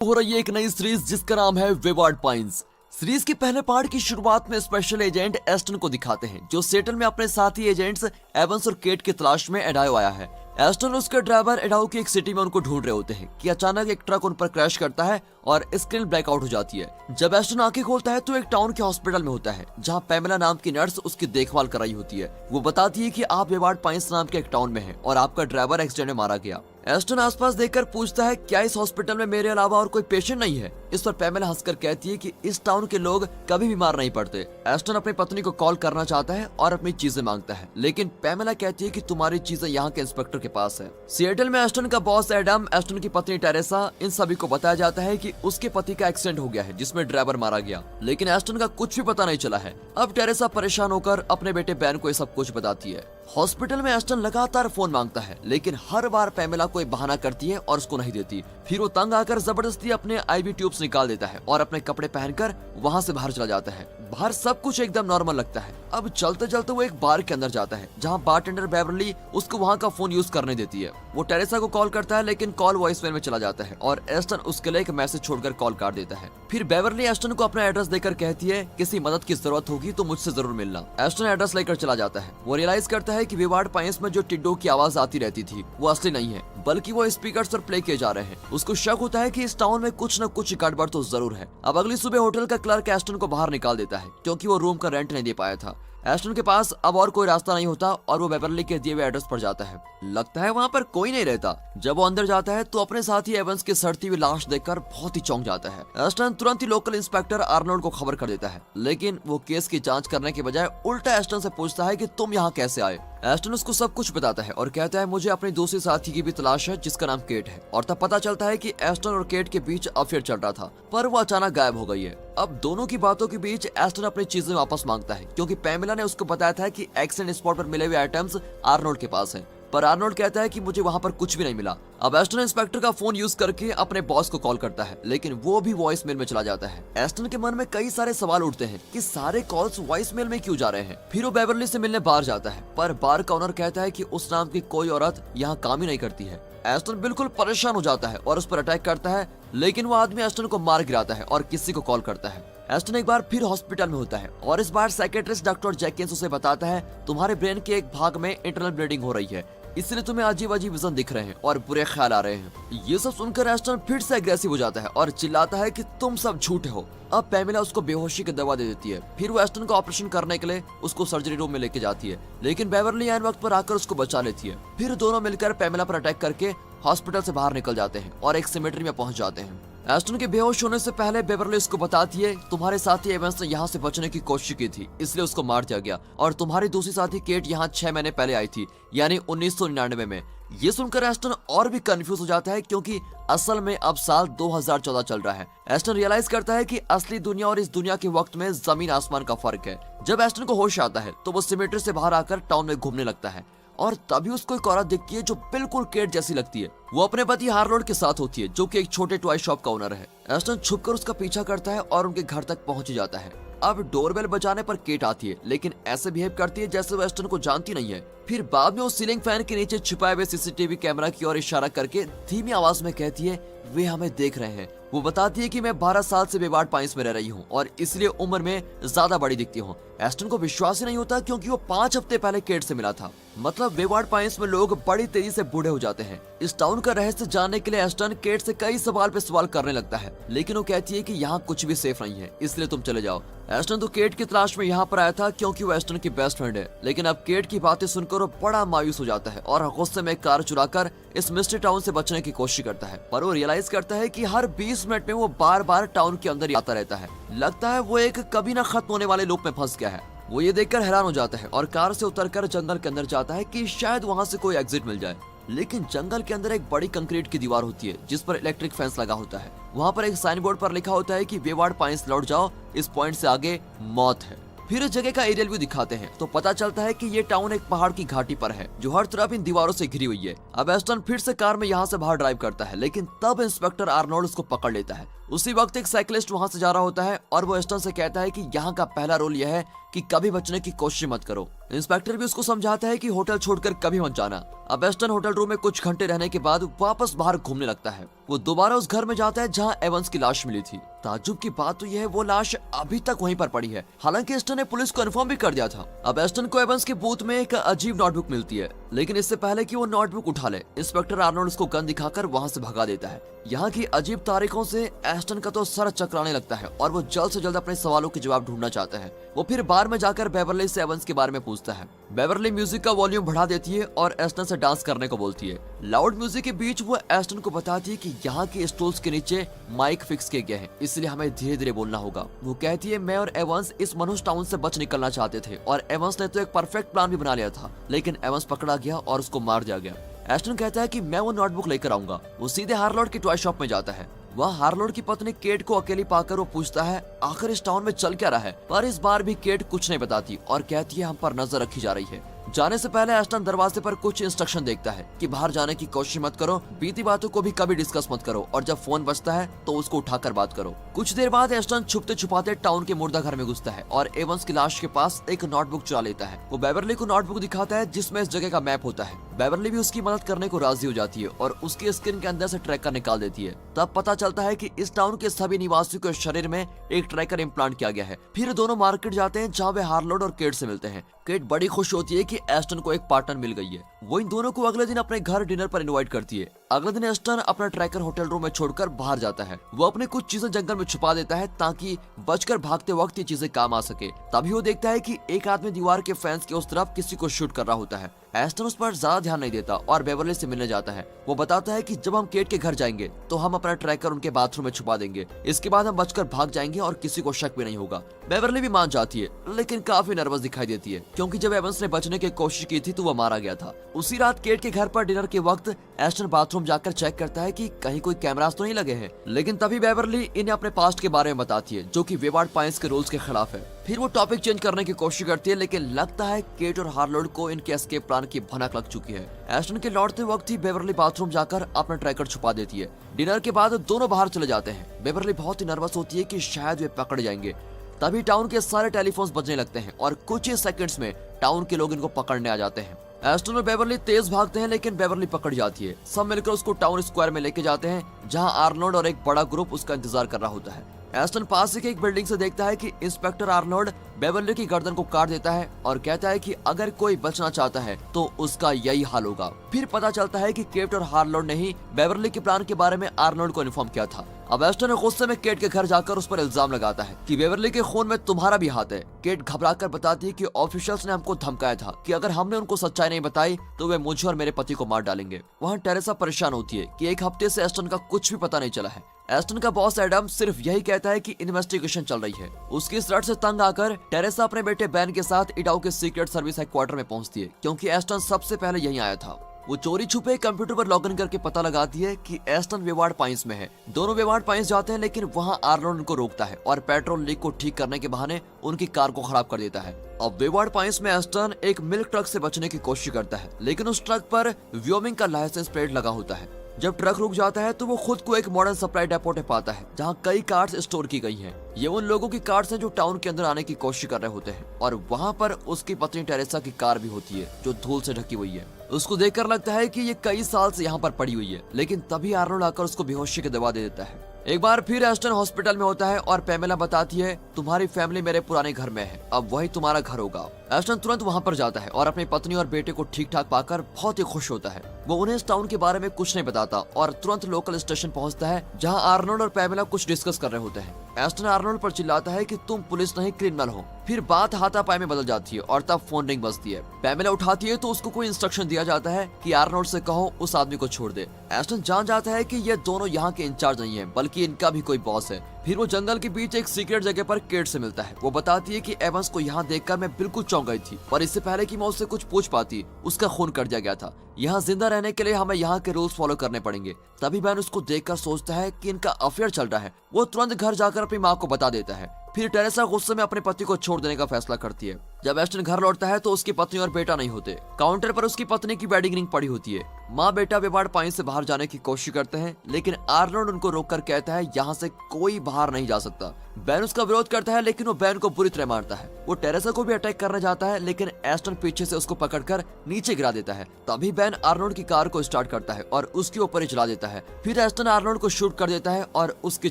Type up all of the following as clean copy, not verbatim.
हो रही है एक नई सीरीज जिसका नाम है वेवार्ड पाइन्स। सीरीज के पहले पार्ट की शुरुआत में स्पेशल एजेंट एस्टन को दिखाते हैं जो सेटल में अपने साथी एजेंट्स एवंस और केट की तलाश में एडायो आया है। एस्टन और उसके ड्राइवर एडायो की एक सिटी में उनको ढूंढ रहे होते हैं कि अचानक एक ट्रक उन पर क्रैश करता है और स्क्रीन ब्लैकआउट हो जाती है। जब एस्टन आंखें खोलता है तो एक टाउन के हॉस्पिटल में होता है जहां पैमेला नाम की नर्स उसकी देखभाल कर रही होती है। वो बताती है कि आप वेवार्ड पाइन्स नाम के एक टाउन में हैं और आपका ड्राइवर एक्सीडेंट में मारा गया। एस्टन आसपास देखकर पूछता है क्या इस हॉस्पिटल में मेरे अलावा और कोई पेशेंट नहीं है। इस पर पैमेला हंसकर कहती है कि इस टाउन के लोग कभी बीमार नहीं पड़ते। एस्टन अपनी पत्नी को कॉल करना चाहता है और अपनी चीजें मांगता है, लेकिन पैमेला कहती है कि तुम्हारी चीजें यहाँ के इंस्पेक्टर के पास है। सिएटल में एस्टन का बॉस एडम, एस्टन की पत्नी टेरेसा, इन सभी को बताया जाता है कि उसके पति का एक्सीडेंट हो गया है जिसमें ड्राइवर मारा गया, लेकिन एस्टन का कुछ भी पता नहीं चला है। अब टेरेसा परेशान होकर अपने बेटे बैन को ये सब कुछ बताती है। हॉस्पिटल में एस्टन लगातार फोन मांगता है, लेकिन हर बार पैमेला कोई बहाना करती है और उसको नहीं देती। फिर वो तंग आकर जबरदस्ती अपने आईवी ट्यूब्स निकाल देता है और अपने कपड़े पहनकर वहाँ से बाहर चला जाता है। बाहर सब कुछ एकदम नॉर्मल लगता है। अब चलते चलते वो एक बार के अंदर जाता है जहाँ बारटेंडर बेवरली उसको वहाँ का फोन यूज करने देती है। वो टेरेसा को कॉल करता है, लेकिन कॉल वॉइसमेल में चला जाता है और एस्टन उसके लिए एक मैसेज छोड़कर कॉल काट देता है। फिर बेवरली एस्टन को अपना एड्रेस देकर कहती है किसी मदद की जरूरत होगी तो मुझसे जरूर मिलना। एस्टन एड्रेस लेकर चला जाता है। वो रियलाइज करता है कि वेवार्ड पाइन्स में जो टिड्डो की आवाज आती रहती थी वो असली नहीं है, बल्कि वो स्पीकर्स पर प्ले किए जा रहे हैं। उसको शक होता है कि इस टाउन में कुछ न कुछ गड़बड़ तो जरूर है। अब अगली सुबह होटल का क्लर्क एस्टन को बाहर निकाल देता है क्योंकि वो रूम का रेंट नहीं दे पाया था। एस्टन के पास अब और कोई रास्ता नहीं होता और वो बेवरली के दिए हुए एड्रेस पर जाता है। लगता है वहाँ पर कोई नहीं रहता। जब वो अंदर जाता है तो अपने साथी एवंस की सड़ती हुई लाश देखकर बहुत ही चौंक जाता है। एस्टन तुरंत ही लोकल इंस्पेक्टर आर्नोल्ड को खबर कर देता है, लेकिन वो केस की जांच करने के बजाय उल्टा एस्टन से पूछता है कि तुम यहाँ कैसे आए। एस्टन उसको सब कुछ बताता है और कहता है मुझे अपने दूसरे साथी की भी तलाश है जिसका नाम केट है। और तब पता चलता है कि एस्टन और केट के बीच अफेयर चल रहा था, पर वो अचानक गायब हो गई है। अब दोनों की बातों के बीच एस्टन अपनी चीजें वापस मांगता है क्योंकि पैमेला ने उसको बताया था कि एक्सीडेंट स्पॉट पर मिले हुए आइटम्स आर्नोल्ड के पास हैं, पर आर्नोल्ड कहता है कि मुझे वहाँ पर कुछ भी नहीं मिला। अब एस्टन इंस्पेक्टर का फोन यूज करके अपने बॉस को कॉल करता है, लेकिन वो भी वॉइस मेल में चला जाता है। एस्टन के मन में कई सारे सवाल उठते हैं कि सारे कॉल्स वॉइस मेल में क्यों जा रहे हैं। फिर वो बेवरली से मिलने बाहर जाता है, पर बार का ओनर कहता है कि उस नाम की कोई औरत यहाँ काम ही नहीं करती है। एस्टन बिल्कुल परेशान हो जाता है और उस पर अटैक करता है, लेकिन वो आदमी एस्टन को मार गिराता है और किसी को कॉल करता है। एस्टन एक बार फिर हॉस्पिटल में होता है और इस बार साइकेट्रिस्ट डॉक्टर जैकिंस उसे बताता है तुम्हारे ब्रेन के एक भाग में इंटरनल ब्लीडिंग हो रही है, इसलिए तुम्हें अजीब अजीब विजन दिख रहे हैं और बुरे ख्याल आ रहे हैं। ये सब सुनकर एस्टन फिर से एग्रेसिव हो जाता है और चिल्लाता है कि तुम सब झूठे हो। अब पैमेला उसको बेहोशी की दवा दे देती है। फिर वो एस्टन को ऑपरेशन करने के लिए उसको सर्जरी रूम में लेके जाती है, लेकिन बेवरली ऐन वक्त पर आकर उसको बचा लेती है। फिर दोनों मिलकर पैमेला पर अटैक करके हॉस्पिटल से बाहर निकल जाते हैं और एक सिमेट्री में पहुंच जाते हैं। एस्टन के बेहोश होने से पहले बेवरली उसको बताती है तुम्हारे साथी एवंस ने यहाँ से बचने की कोशिश की थी, इसलिए उसको मार दिया गया और तुम्हारी दूसरी साथी केट यहाँ 6 महीने पहले आई थी, यानी 1999 में। ये सुनकर एस्टन और भी कंफ्यूज हो जाता है क्योंकि असल में अब साल 2014 चल रहा है। एस्टन रियलाइज करता है कि असली दुनिया और इस दुनिया के वक्त में जमीन आसमान का फर्क है। जब एस्टन को होश आता है तो वो सिमेट्री से बाहर आकर टाउन में घूमने लगता है और तभी उसको एक औरत दिखती है जो बिल्कुल केट जैसी लगती है। वो अपने पति हार्लोड के साथ होती है जो कि एक छोटे टॉय शॉप का ओनर है। एस्टन छुपकर उसका पीछा करता है और उनके घर तक पहुंच जाता है। अब डोरबेल बजाने पर केट आती है, लेकिन ऐसे बिहेव करती है जैसे वो एस्टन को जानती नहीं है। फिर बाद में वो सीलिंग फैन के नीचे छुपाए हुए सीसीटीवी कैमरा की ओर इशारा करके धीमी आवाज में कहती है वे हमें देख रहे हैं। वो बताती है कि मैं 12 साल से वेवार्ड पाइन्स में रह रही हूँ और इसलिए उम्र में ज्यादा बड़ी दिखती हूँ। एस्टन को विश्वास ही नहीं होता क्योंकि वो 5 हफ्ते पहले केट से मिला था। मतलब वेवार्ड पाइन्स में लोग बड़ी तेजी से बूढ़े हो जाते हैं। इस टाउन का रहस्य जानने के लिए एस्टन केट से कई सवाल पे सवाल करने लगता है, लेकिन वो कहती है कि यहाँ कुछ भी सेफ नहीं है, इसलिए तुम चले जाओ। एस्टन तो केट की तलाश में यहाँ पर आया था क्योंकि वो एस्टन की बेस्ट फ्रेंड है, लेकिन अब केट की बातें सुनकर वो बड़ा मायूस हो जाता है और गुस्से में कार चुराकर इस मिस्ट्री टाउन से बचने की कोशिश करता है। पर वो रियलाइज करता है कि हर 20 मिनट में वो बार बार टाउन के अंदर आता रहता है। लगता है वो एक कभी ना खत्म होने वाले लूप में फंस गया है। वो ये देखकर हैरान हो जाता है और कार से उतरकर जंगल के अंदर जाता है कि शायद वहाँ से कोई एग्जिट मिल जाए, लेकिन जंगल के अंदर एक बड़ी कंक्रीट की दीवार होती है जिस पर इलेक्ट्रिक फेंस लगा होता है। वहाँ पर एक साइन बोर्ड पर लिखा होता है कि वेवार्ड पाइन्स लौट जाओ, इस पॉइंट से आगे मौत है। फिर इस जगह का एरियल व्यू दिखाते हैं तो पता चलता है कि ये टाउन एक पहाड़ की घाटी पर है जो हर तरफ इन दीवारों से घिरी हुई है। अब एस्टन फिर से कार में यहाँ से बाहर ड्राइव करता है, लेकिन तब इंस्पेक्टर आर्नोल्ड उसको पकड़ लेता है। उसी वक्त एक साइकिलिस्ट वहां से जा रहा होता है और वो एस्टन से कहता है कि यहाँ का पहला रूल यह है कि कभी बचने की कोशिश मत करो। इंस्पेक्टर भी उसको समझाता है कि होटल छोड़कर कभी मत जाना। अब एस्टन होटल रूम में कुछ घंटे रहने के बाद वापस बाहर घूमने लगता है। वो दोबारा उस घर में जाता है जहाँ एवंस की लाश मिली थी। ताज्जुब की बात तो यह है वो लाश अभी तक वहीं पर पड़ी है। हालांकि एस्टन ने पुलिस को इन्फॉर्म भी कर दिया था। अब एस्टन को एवंस के बूथ में एक अजीब नोटबुक मिलती है, लेकिन इससे पहले कि वो नोटबुक उठा ले, इंस्पेक्टर आर्नोल्ड उसको गन दिखाकर वहां से भगा देता है। यहाँ की अजीब तारीखों से एस्टन का तो सर चकराने लगता है और वो जल्द से जल्द अपने सवालों के जवाब ढूंढना चाहता है। वो फिर बार में जाकर बेवरली से एवंस के बारे में पूछता है। बेवरली म्यूजिक का वॉल्यूम बढ़ा देती है और एस्टन से डांस करने को बोलती है। लाउड म्यूजिक के बीच वो एस्टन को बताती है कि यहाँ के स्टूल्स के नीचे माइक फिक्स किए गए हैं, इसलिए हमें धीरे धीरे बोलना होगा। वो कहती है मैं और एवंस इस मनुष्य टाउन से बच निकलना चाहते थे और एवंस ने तो एक परफेक्ट प्लान भी बना लिया था, लेकिन एवंस पकड़ा गया और उसको मार दिया गया। एस्टन कहता है कि मैं वो नोटबुक लेकर आऊंगा। वो सीधे हार्लॉर्ड की टॉय शॉप में जाता है। वहाँ हार्लॉर्ड की पत्नी केट को अकेली पाकर वो पूछता है आखिर इस टाउन में चल क्या रहा है, पर इस बार भी केट कुछ नहीं बताती और कहती है हम पर नजर रखी जा रही है। जाने से पहले एस्टन दरवाजे पर कुछ इंस्ट्रक्शन देखता है कि बाहर जाने की कोशिश मत करो, बीती बातों को भी कभी डिस्कस मत करो और जब फोन बजता है तो उसको उठाकर बात करो। कुछ देर बाद एस्टन छुपते छुपाते टाउन के मुर्दा घर में घुसता है और एवंस की लाश के पास एक नोटबुक चुरा लेता है। वो बेवरली को नोटबुक दिखाता है जिसमें इस जगह का मैप होता है। बेवरली भी उसकी मदद करने को राजी हो जाती है और उसकी स्किन के अंदर से ट्रैकर निकाल देती है। तब पता चलता है कि इस टाउन के सभी निवासियों के शरीर में एक ट्रैकर इम्प्लांट किया गया है। फिर दोनों मार्केट जाते हैं जहाँ वे हार्लॉर्ड और केट से मिलते हैं। केट बड़ी खुश होती है कि एस्टन को एक पार्टनर मिल गई है। वो इन दोनों को अगले दिन अपने घर डिनर पर इनवाइट करती है। अगले दिन एस्टन अपना ट्रैकर होटल रूम में छोड़कर बाहर जाता है। वो अपने कुछ चीजें जंगल में छुपा देता है ताकि बचकर भागते वक्त ये चीजें काम आ सके। तभी वो देखता है कि एक आदमी दीवार के फेंस के उस तरफ किसी को शूट कर रहा होता है। एस्टन उस पर ज्यादा ध्यान नहीं देता और बेवरली से मिलने जाता है। वो बताता है कि जब हम केट के घर जाएंगे तो हम अपना ट्रैकर उनके बाथरूम में छुपा देंगे। इसके बाद हम बचकर भाग जाएंगे और किसी को शक भी नहीं होगा। बेवरली भी मान जाती है, लेकिन काफी नर्वस दिखाई देती है क्योंकि जब एवंस ने बचने की कोशिश की थी तो वो मारा गया था। उसी रात केट के घर पर डिनर के वक्त एस्टन बाथरूम जाकर चेक करता है कि कहीं कोई कैमरास तो नहीं लगे हैं, लेकिन तभी बेवरली इन्हें अपने पास्ट के बारे में बताती है जो कि वेवार्ड पाइंस के रूल्स के खिलाफ है। फिर वो टॉपिक चेंज करने की कोशिश करती है, लेकिन लगता है केट और हार्लॉर्ड को इनके एस्केप प्लान की भनक लग चुकी है। एस्टन के लौटते वक्त ही बेवरली बाथरूम जाकर अपना ट्रैकर छुपा देती है। डिनर के बाद दोनों बाहर चले जाते हैं। बेवरली बहुत ही नर्वस होती है कि शायद वे पकड़ जाएंगे। तभी टाउन के सारे टेलीफोन्स बजने लगते हैं और कुछ ही सेकंड्स में टाउन के लोग इनको पकड़ने आ जाते हैं। एस्टन और बेवरली तेज भागते हैं, लेकिन बेवरली पकड़ जाती है। सब मिलकर उसको टाउन स्क्वायर में लेके जाते हैं जहां आर्नोल्ड और एक बड़ा ग्रुप उसका इंतजार कर रहा होता है। एस्टन पास ही एक बिल्डिंग से देखता है कि इंस्पेक्टर आर्नोल्ड बेवरली की गर्दन को काट देता है और कहता है कि अगर कोई बचना चाहता है तो उसका यही हाल होगा। फिर पता चलता है कि केट और हार्लॉर्ड ने ही बेवरली के प्लान के बारे में आर्नोल्ड को इन्फॉर्म किया था। अब एस्टन गुस्से में केट के घर जाकर उस पर इल्जाम लगाता है कि बेवरली के खून में तुम्हारा भी हाथ है। केट घबराकर बताती है कि ऑफिशियल्स ने हमको धमकाया था कि अगर हमने उनको सच्चाई नहीं बताई तो वे मुझे और मेरे पति को मार डालेंगे। वहाँ टेरेसा परेशान होती है कि एक हफ्ते से एस्टन का कुछ भी पता नहीं चला है। एस्टन का बॉस एडम सिर्फ यही कहता है कि इन्वेस्टिगेशन चल रही है। उसकी इस रट से तंग आकर टेरेसा अपने बेटे बैन के साथ इडाओ के सीक्रेट सर्विस हेडक्वार्टर में पहुंचती है क्योंकि एस्टन सबसे पहले यहीं आया था। वो चोरी छुपे कंप्यूटर पर लॉगिन करके पता लगाती है कि एस्टन वेवार्ड पाइंस में है। दोनों वेवार्ड पाइंस जाते हैं, लेकिन वहाँ आर्नोल्ड उनको रोकता है और पेट्रोल लीक को ठीक करने के बहाने उनकी कार को खराब कर देता है। अब वेवार्ड पाइंस में एस्टन एक मिल्क ट्रक से बचने की कोशिश करता है, लेकिन उस ट्रक पर व्योमिंग का लाइसेंस प्लेट लगा होता है। जब ट्रक रुक जाता है तो वो खुद को एक मॉडर्न सप्लाई डेपो पे पाता है जहाँ कई कार्स स्टोर की गई हैं। ये उन लोगों की कार्स हैं जो टाउन के अंदर आने की कोशिश कर रहे होते हैं और वहाँ पर उसकी पत्नी टेरेसा की कार भी होती है जो धूल से ढकी हुई है। उसको देखकर लगता है कि ये कई साल से यहाँ पर पड़ी हुई है, लेकिन तभी आर्नोल्ड आकर उसको बेहोशी की दवा दे देता है। एक बार फिर एस्टन हॉस्पिटल में होता है और पेमेला बताती है तुम्हारी फैमिली मेरे पुराने घर में है, अब वही तुम्हारा घर होगा। एस्टन तुरंत वहाँ पर जाता है और अपनी पत्नी और बेटे को ठीक ठाक पाकर बहुत ही खुश होता है। वो उन्हें इस टाउन के बारे में कुछ नहीं बताता और तुरंत लोकल स्टेशन पहुँचता है जहाँ आर्नोल्ड और पेमेला कुछ डिस्कस कर रहे होते हैं। एस्टन आर्नोल्ड पर चिल्लाता है कि तुम पुलिस नहीं क्रिमिनल हो। फिर बात हाथापाई में बदल जाती है और तब फोन रिंग बजती है। पेमेला उठाती है तो उसको कोई इंस्ट्रक्शन दिया जाता है कि आर्नोल्ड से कहो उस आदमी को छोड़ दे। एस्टन जान जाता है कि ये दोनों यहाँ के इंचार्ज नहीं है, बल्कि इनका भी कोई बॉस है। फिर वो जंगल के बीच एक सीक्रेट जगह पर केट से मिलता है। वो बताती है कि एवंस को यहाँ देखकर मैं बिल्कुल चौंक गई थी, पर इससे पहले कि मैं उससे कुछ पूछ पाती उसका खून कर दिया गया था। यहाँ जिंदा रहने के लिए हमें यहाँ के रूल्स फॉलो करने पड़ेंगे। तभी बैन उसको देखकर सोचता है कि इनका अफेयर चल रहा है। वो तुरंत घर जाकर अपनी माँ को बता देता है। फिर टेरेसा गुस्से में अपने पति को छोड़ देने का फैसला करती है। जब एस्टन घर लौटता है तो उसकी पत्नी और बेटा नहीं होते। काउंटर पर उसकी पत्नी की वेडिंग रिंग पड़ी होती है। माँ बेटा वेवार्ड पाइन से बाहर जाने की कोशिश करते हैं, लेकिन आर्नोल्ड उनको रोककर कहता है यहाँ से कोई बाहर नहीं जा सकता। बैन उसका विरोध करता है, लेकिन वो बैन को बुरी तरह मारता है। वो टेरेसा को भी अटैक करने जाता है, लेकिन एस्टन पीछे से उसको पकड़कर नीचे गिरा देता है। तभी बैन आर्नोल्ड की कार को स्टार्ट करता है और उसके ऊपर ही चला देता है। फिर एस्टन आर्नोल्ड को शूट कर देता है और उसकी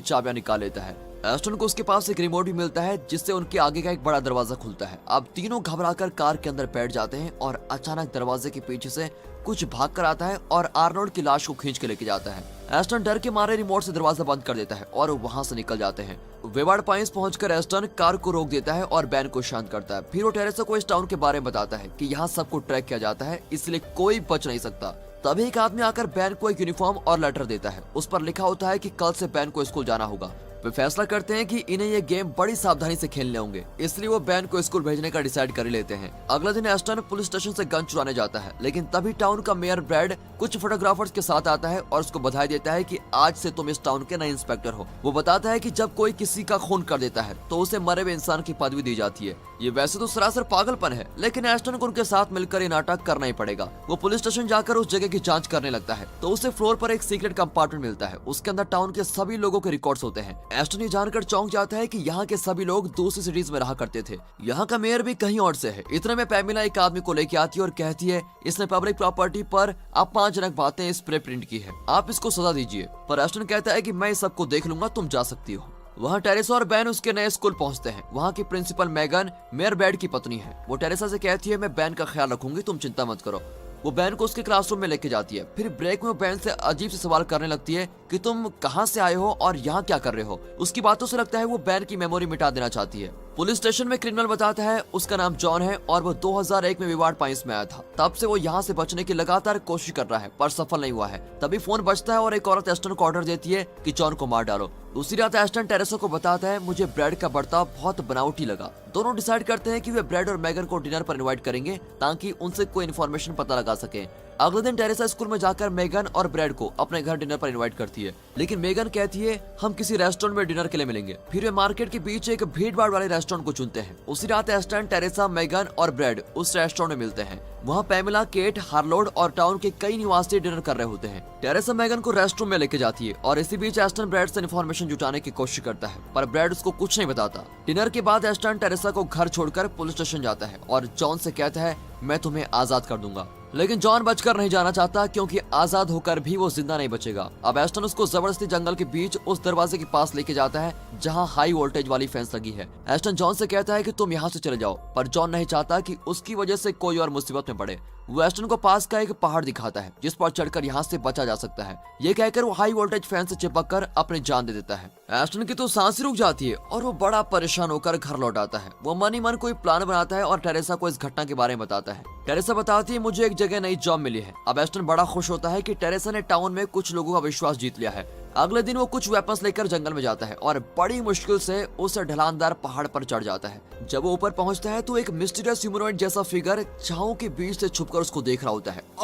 चाबियां निकाल लेता है। एस्टन को उसके पास एक रिमोट भी मिलता है, जिससे उनके आगे का एक बड़ा दरवाजा खुलता है। अब तीनों घबराकर कार के अंदर बैठ जाते हैं और अचानक दरवाजे के पीछे से कुछ भाग कर आता है और आर्नोल्ड की लाश को खींच के लेके जाता है। एस्टन डर के मारे रिमोट से दरवाजा बंद कर देता है और वहां से निकल जाते हैं। वेवार्ड पाइन्स पहुंचकर एस्टन कार को रोक देता है और बैन को शांत करता है। फिर वो टेरेसा को इस टाउन के बारे में बताता है कि यहाँ सबको ट्रैक किया जाता है, इसलिए कोई बच नहीं सकता। तभी एक आदमी आकर बैन को एक यूनिफॉर्म और लेटर देता है। उस पर लिखा होता है कि कल से बैन को स्कूल जाना होगा। वे फैसला करते हैं कि इन्हें ये गेम बड़ी सावधानी से खेलने होंगे, इसलिए वो बैन को स्कूल भेजने का डिसाइड कर लेते हैं। अगले दिन एस्टन पुलिस स्टेशन से गन चुराने जाता है, लेकिन तभी टाउन का मेयर ब्रैड कुछ फोटोग्राफर्स के साथ आता है और उसको बधाई देता है कि आज से तुम इस टाउन के नए इंस्पेक्टर हो। वो बताता है कि जब कोई किसी का खून कर देता है तो उसे मरे हुए इंसान की पदवी दी जाती है। ये वैसे तो सरासर पागलपन है, लेकिन एस्टन को उनके साथ मिलकर ये नाटक करना ही पड़ेगा। वो पुलिस स्टेशन जाकर उस जगह की जांच करने लगता है तो उसे फ्लोर पर एक सीक्रेट कंपार्टमेंट मिलता है। उसके अंदर टाउन के सभी लोगों के रिकॉर्ड्स होते हैं। एस्टन ये जानकर चौंक जाता है कि यहाँ के सभी लोग दूसरी सिटीज में रहा करते थे। यहाँ का मेयर भी कहीं और से है। इतने में पैमिला एक आदमी को लेके आती है और कहती है इसने पब्लिक प्रॉपर्टी पर अपमानजनक बातें स्प्रे प्रिंट की है, आप इसको सजा दीजिए। पर एस्टन कहता है कि मैं सबको देख लूंगा, तुम जा सकती हो। वहाँ टेरेसा और बैन उसके नए स्कूल पहुँचते हैं। वहाँ की प्रिंसिपल मैगन मेयर बैड की पत्नी है। वो टेरेसा से कहती है मैं बैन का ख्याल रखूंगी, तुम चिंता मत करो। वो बैन को उसके क्लासरूम में लेके जाती है। फिर ब्रेक में वो बैन से अजीब से सवाल करने लगती है कि तुम कहाँ से आए हो और यहाँ क्या कर रहे हो। उसकी बातों से लगता है वो बैन की मेमोरी मिटा देना चाहती है। पुलिस स्टेशन में क्रिमिनल बताता है उसका नाम जॉन है और वो 2001 में वेवार्ड पाइन्स में आया था। तब से वो यहाँ से बचने की लगातार कोशिश कर रहा है, पर सफल नहीं हुआ है। तभी फोन बजता है और एक औरत एस्टन को ऑर्डर देती है कि जॉन को मार डालो। दूसरी रात एस्टन टेरेसा को बताता है मुझे ब्रैड का बर्ताव बहुत बनावटी लगा। दोनों डिसाइड करते हैं कि वे ब्रैड और मैगन को डिनर पर इनवाइट करेंगे ताकि उनसे कोई इन्फॉर्मेशन पता लगा सके। अगले दिन टेरेसा स्कूल में जाकर मेगन और ब्रैड को अपने घर डिनर पर इनवाइट करती है, लेकिन मेगन कहती है हम किसी रेस्टोरेंट में डिनर के लिए मिलेंगे। फिर वे मार्केट के बीच एक भीड़ भाड़ वाले रेस्टोरेंट को चुनते हैं। उसी रात एस्टन, टेरेसा, मेगन और ब्रैड उस रेस्टोरेंट में मिलते हैं। वहाँ पैमिला, केट, हार्लोड और टाउन के कई निवासी डिनर कर रहे होते हैं। टेरेसा मेगन को रेस्टरूम में लेके जाती है और इसी बीच एस्टन ब्रैड से इन्फॉर्मेशन जुटाने की कोशिश करता है, पर ब्रैड उसको कुछ नहीं बताता। डिनर के बाद एस्टन टेरेसा को घर छोड़कर पुलिस स्टेशन जाता है और जॉन से कहता है मैं तुम्हें आजाद कर दूंगा। लेकिन जॉन बचकर नहीं जाना चाहता क्योंकि आजाद होकर भी वो जिंदा नहीं बचेगा। अब एस्टन उसको जबरदस्ती जंगल के बीच उस दरवाजे के पास लेके जाता है जहां हाई वोल्टेज वाली फेंस लगी है। एस्टन जॉन से कहता है कि तुम यहाँ से चले जाओ, पर जॉन नहीं चाहता कि उसकी वजह से कोई और मुसीबत में पड़े। वो एस्टन को पास का एक पहाड़ दिखाता है जिस पर चढ़कर यहाँ से बचा जा सकता है। ये कहकर वो हाई वोल्टेज फैन से चिपककर अपनी जान दे देता है। एस्टन की तो सांस रुक जाती है और वो बड़ा परेशान होकर घर लौट आता है। वो मन ही मन कोई प्लान बनाता है और टेरेसा को इस घटना के बारे में बताता है। टेरेसा बताती है मुझे एक जगह नई जॉब मिली है। अब एस्टन बड़ा खुश होता है कि टेरेसा ने टाउन में कुछ लोगों का विश्वास जीत लिया है। अगले दिन वो कुछ वेपन्स लेकर जंगल में जाता है और बड़ी मुश्किल से उस ढलानदार पहाड़ पर चढ़ जाता है। जब वो ऊपर पहुंचता है तो एक मिस्टीरियस ह्यूमनॉइड जैसा फिगर छांव के बीच से छुपकर उसको देख रहा होता है।